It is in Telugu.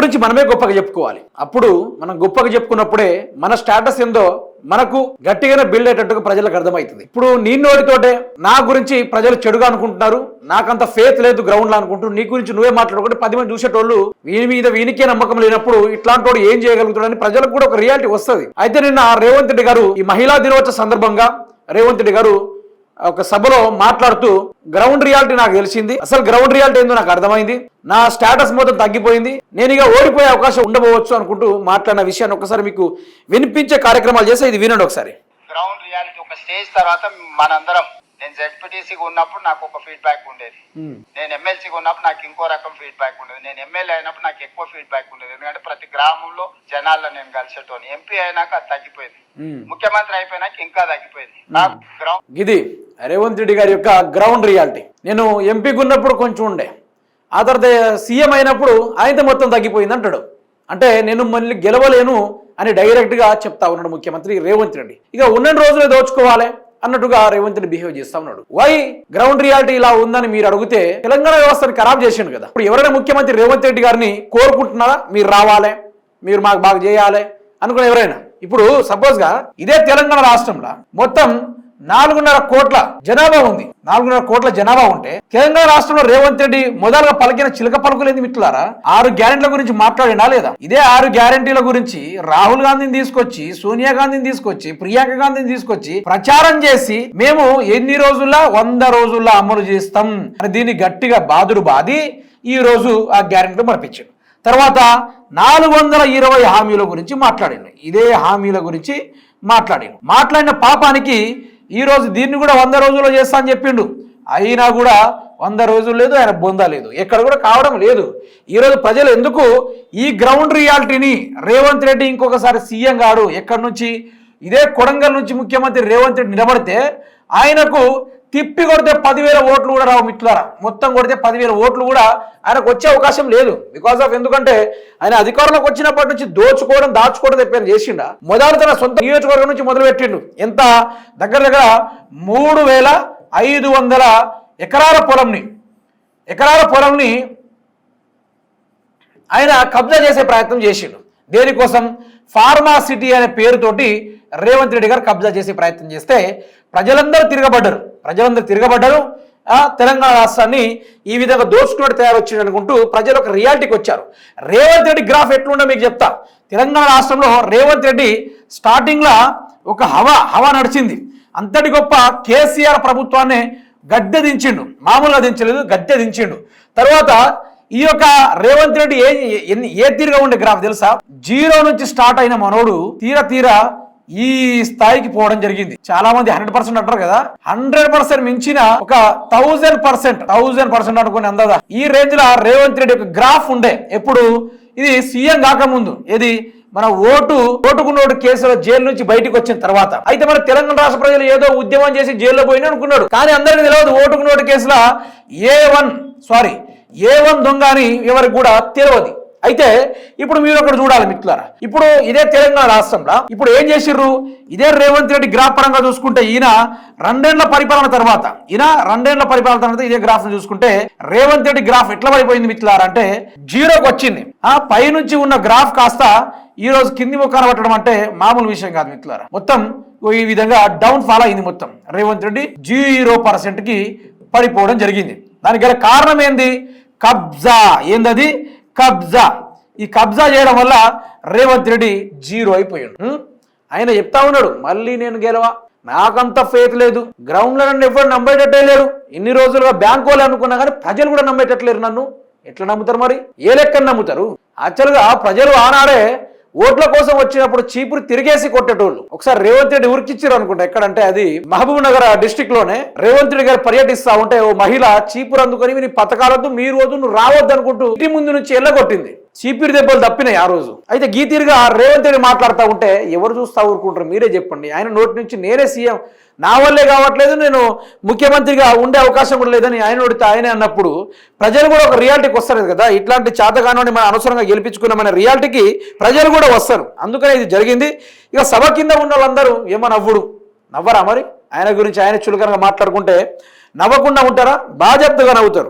గురించి మనమే గొప్పగా చెప్పుకోవాలి. అప్పుడు మనం గొప్పగా చెప్పుకున్నప్పుడే మన స్టేటస్ ఏందో మనకు గట్టిగానే బిల్డ్ అయ్యేటట్టుగా ప్రజలకు అర్థమవుతుంది. ఇప్పుడు నీ నోటితోటే నా గురించి ప్రజలు చెడుగా అనుకుంటున్నారు, నాకంత ఫేత్ లేదు గ్రౌండ్ లో అనుకుంటూ నీ గురించి నువ్వే మాట్లాడుకుంటే 10 మంది చూసేటోళ్ళు వీని మీద వీనికే నమ్మకం లేనప్పుడు ఇట్లాంటి వాడు ఏం చేయగలుగుతాడని ప్రజలకు కూడా ఒక రియాలిటీ వస్తుంది. అయితే నిన్న రేవంత్ రెడ్డి గారు ఈ మహిళా దినోత్సవ సందర్భంగా రేవంత్ రెడ్డి గారు ఒక సభలో మాట్లాడుతూ గ్రౌండ్ రియాలిటీ నాకు తెలిసింది, అసలు గ్రౌండ్ రియాలిటీ ఏందో నాకు అర్థమైంది, నా స్టేటస్ మొత్తం తగ్గిపోయింది, నేను ఇక ఓడిపోయే అవకాశం ఉండబోవచ్చు అనుకుంటూ మాట్లాడిన విషయాన్ని ఒకసారి మీకు వినిపించే కార్యక్రమాలు చేస్తే ఇది వినండి ఒకసారి. గ్రౌండ్ రియాలిటీ ఒక స్టేజ్ తర్వాత మనందరం, నేను జెడ్పీటీసీగా ఉన్నప్పుడు నాకు ఒక ఫీడ్బ్యాక్ ఉండేది, నేను ఎమ్మెల్సీగా ఉన్నప్పుడు నాకు ఇంకో రకం ఫీడ్బ్యాక్ ఉండేది, నేను ఎమ్మెల్యే అయినప్పుడు నాకు ఎక్కువ ఫీడ్బ్యాక్ ఉండేది. ఎందుకంటే ప్రతి గ్రామంలో జనాల్లో నేను కలిసేటోని. ఎంపీ అయినాక అది తగ్గిపోయింది, ముఖ్యమంత్రి అయిపోయినాక ఇంకా తగ్గిపోయింది. ఇది రేవంత్ రెడ్డి గారి యొక్క గ్రౌండ్ రియాలిటీ. నేను ఎంపీగా ఉన్నప్పుడు కొంచెం ఉండే, ఆ తర్వాత సీఎం అయినప్పుడు ఆయనతో మొత్తం తగ్గిపోయింది అంటాడు. అంటే నేను మళ్ళీ గెలవలేను అని డైరెక్ట్గా చెప్తా ఉన్నాడు ముఖ్యమంత్రి రేవంత్ రెడ్డి. ఇక ఉన్న రోజులే దోచుకోవాలి అన్నట్టుగా రేవంత్ రెడ్డి బిహేవ్ చేస్తా ఉన్నాడు. వై గ్రౌండ్ రియాలిటీ ఇలా ఉందని మీరు అడిగితే తెలంగాణ వ్యవస్థను ఖరాబ్ చేసిండు కదా. ఇప్పుడు ఎవరైనా ముఖ్యమంత్రి రేవంత్ రెడ్డి గారిని కోరుకుంటున్నారా మీరు రావాలి, మీరు మాకు బాగా చేయాలి అనుకున్న ఎవరైనా? ఇప్పుడు సపోజ్ గా ఇదే తెలంగాణ రాష్ట్రంలో మొత్తం 4.5 కోట్ల జనాభా ఉంది. 4.5 కోట్ల జనాభా ఉంటే తెలంగాణ రాష్ట్రంలో రేవంత్ రెడ్డి మొదలుగా పలికిన చిలక పలుకులేంది మిత్రులారా? 6 గ్యారెంటీల గురించి మాట్లాడినా లేదా? ఇదే 6 గ్యారెంటీల గురించి రాహుల్ గాంధీని తీసుకొచ్చి, సోనియా గాంధీని తీసుకొచ్చి, ప్రియాంక గాంధీని తీసుకొచ్చి ప్రచారం చేసి మేము ఎన్ని రోజుల్లో 100 రోజుల్లో అమలు చేస్తాం అని దీన్ని గట్టిగా బాదుడు బాది ఈ రోజు ఆ గ్యారెంటీలు మరిపించాడు. తర్వాత 420 హామీల గురించి మాట్లాడిండు. ఇదే హామీల గురించి మాట్లాడిన పాపానికి ఈ రోజు దీన్ని కూడా 100 రోజుల్లో చేస్తా అని చెప్పిండు. అయినా కూడా 100 రోజులు లేదు, ఆయన బొందా లేదు, ఎక్కడ కూడా కావడం లేదు. ఈరోజు ప్రజలు ఎందుకు ఈ గ్రౌండ్ రియాలిటీని రేవంత్ రెడ్డి ఇంకొకసారి సీఎం గాడు ఎక్కడి నుంచి ఇదే కొడంగల్ నుంచి ముఖ్యమంత్రి రేవంత్ రెడ్డి నిలబడితే ఆయనకు తిప్పి కొడితే 10,000 ఓట్లు కూడా రావు మిత్రులారా. మొత్తం కొడితే 10,000 ఓట్లు కూడా ఆయనకు వచ్చే అవకాశం లేదు. బికాస్ ఆఫ్ ఎందుకంటే ఆయన అధికారంలోకి వచ్చినప్పటి నుంచి దోచుకోవడం దాచుకోవడం ఎప్పుడైనా చేసిండా? మొదలు తన సొంత నియోజకవర్గం నుంచి మొదలు పెట్టిండు. ఎంత దగ్గర 3,500 ఎకరాల పొలంని ఆయన కబ్జా చేసే ప్రయత్నం చేసిండు. దేనికోసం? ఫార్మా సిటీ అనే పేరుతోటి రేవంత్ రెడ్డి గారు కబ్జా చేసే ప్రయత్నం చేస్తే ప్రజలందరూ తిరగబడ్డారు. తెలంగాణ రాష్ట్రాన్ని ఈ విధంగా దోచుకున్నట్టు తయారొచ్చింది అనుకుంటూ ప్రజలు ఒక రియాలిటీకి వచ్చారు. రేవంత్ రెడ్డి గ్రాఫ్ ఎట్లుండో మీకు చెప్తా. తెలంగాణ రాష్ట్రంలో రేవంత్ రెడ్డి స్టార్టింగ్లో ఒక హవా నడిచింది. అంతటి గొప్ప కేసీఆర్ ప్రభుత్వాన్ని గద్దె దించిండు, మామూలుగా దించలేదు, గద్దె దించిండు. తర్వాత ఈ యొక్క రేవంత్ రెడ్డి ఏ తీరుగా ఉండే గ్రాఫ్ తెలుసా? 0 నుంచి స్టార్ట్ అయిన మనోడు తీరా ఈ స్థాయికి పోవడం జరిగింది. చాలా మంది 100% అంటారు కదా, 100% మించిన ఒక 1000% అనుకుని అందదా ఈ రేంజ్ లో రేవంత్ రెడ్డి యొక్క గ్రాఫ్ ఉండే. ఎప్పుడు ఇది సీఎం కాకముందు, ఇది మన ఓటుకున్నోడు కేసులో జైలు నుంచి బయటకు వచ్చిన తర్వాత. అయితే మన తెలంగాణ రాష్ట్ర ప్రజలు ఏదో ఉద్యమం చేసి జైల్లో పోయినా అనుకున్నాడు. కానీ అందరికీ తెలియదు ఓటుకున్నోడు కేసులో ఏ1 దొంగ అని ఎవరికి కూడా తెలియదు. అయితే ఇప్పుడు మీరు ఒకటి చూడాలి మిత్రులారా. ఇప్పుడు ఇదే తెలంగాణ రాష్ట్రంలో ఇప్పుడు ఏం చేసిర్రు? ఇదే రేవంత్ రెడ్డి గ్రాఫ్ పరంగా చూసుకుంటే ఈయన 2 ఏళ్ల పరిపాలన తర్వాత ఇదే గ్రాఫ్ చూసుకుంటే రేవంత్ రెడ్డి గ్రాఫ్ ఎట్లా పడిపోయింది మిత్రులారా అంటే 0కి వచ్చింది. పైనుంచి ఉన్న గ్రాఫ్ కాస్త ఈ రోజు కింది ముఖాన పట్టడం అంటే మామూలు విషయం కాదు మిత్రులారా. మొత్తం ఈ విధంగా డౌన్ ఫాల్ అయింది. మొత్తం రేవంత్ రెడ్డి 0%కి పడిపోవడం జరిగింది. దానికి గల కారణం ఏంది? కబ్జా. ఏందది? కబ్జా. ఈ కబ్జా చేయడం వల్ల రేవంత్ రెడ్డి 0 అయిపోయాడు. ఆయన చెప్తా ఉన్నాడు, మళ్ళీ నేను గెలవా, నాకంత ఫేత్ లేదు, గ్రౌండ్ లో నన్ను ఎవరు నమ్మేటట్టే లేరు. ఇన్ని రోజులుగా బ్యాంక్ వాళ్ళు అనుకున్నా కానీ ప్రజలు కూడా నమ్మేటట్లేరు. నన్ను ఎట్లా నమ్ముతారు? మరి ఏ లెక్కన నమ్ముతారు? యాక్చువల్గా ప్రజలు ఆనాడే ఓట్ల కోసం వచ్చినప్పుడు చీపురు తిరిగేసి కొట్టేటోళ్ళు. ఒకసారి రేవంత్ రెడ్డి ఉరికిచ్చారు అనుకుంటా, ఎక్కడంటే అది మహబూబ్ నగర్ డిస్టిక్ లోనే. రేవంత్ రెడ్డి గారు పర్యటిస్తా ఉంటే ఓ మహిళ చీపురు అందుకొని నీ పథకాలతో మీరు వద్దు, నువ్వు రావద్దు అనుకుంటూ ఇంటి ముందు నుంచి ఎల్లగొట్టింది. చీపిరి దెబ్బలు తప్పినాయి ఆ రోజు. అయితే గీతీరుగా రేవంత్ రెడ్డి మాట్లాడుతూ ఉంటే ఎవరు చూస్తా ఊరుకుంటారు? మీరే చెప్పండి. ఆయన నోటి నుంచి నేనే సీఎం, నా వల్లే కావట్లేదు, నేను ముఖ్యమంత్రిగా ఉండే అవకాశం కూడా లేదని ఆయన నోడితే ఆయనే అన్నప్పుడు ప్రజలు కూడా ఒక రియాలిటీకి వస్తారు కదా. ఇట్లాంటి చేతగానోని మనం అనవసరంగా గెలిపించుకున్నామనే రియాలిటీకి ప్రజలు కూడా వస్తారు. అందుకనే ఇది జరిగింది. ఇక సభ కింద ఉన్న వాళ్ళందరూ ఏమో నవ్వరా? మరి ఆయన గురించి ఆయన చులకనగా మాట్లాడుకుంటే నవ్వకుండా ఉంటారా? బాధ్యతగా నవ్వుతారు.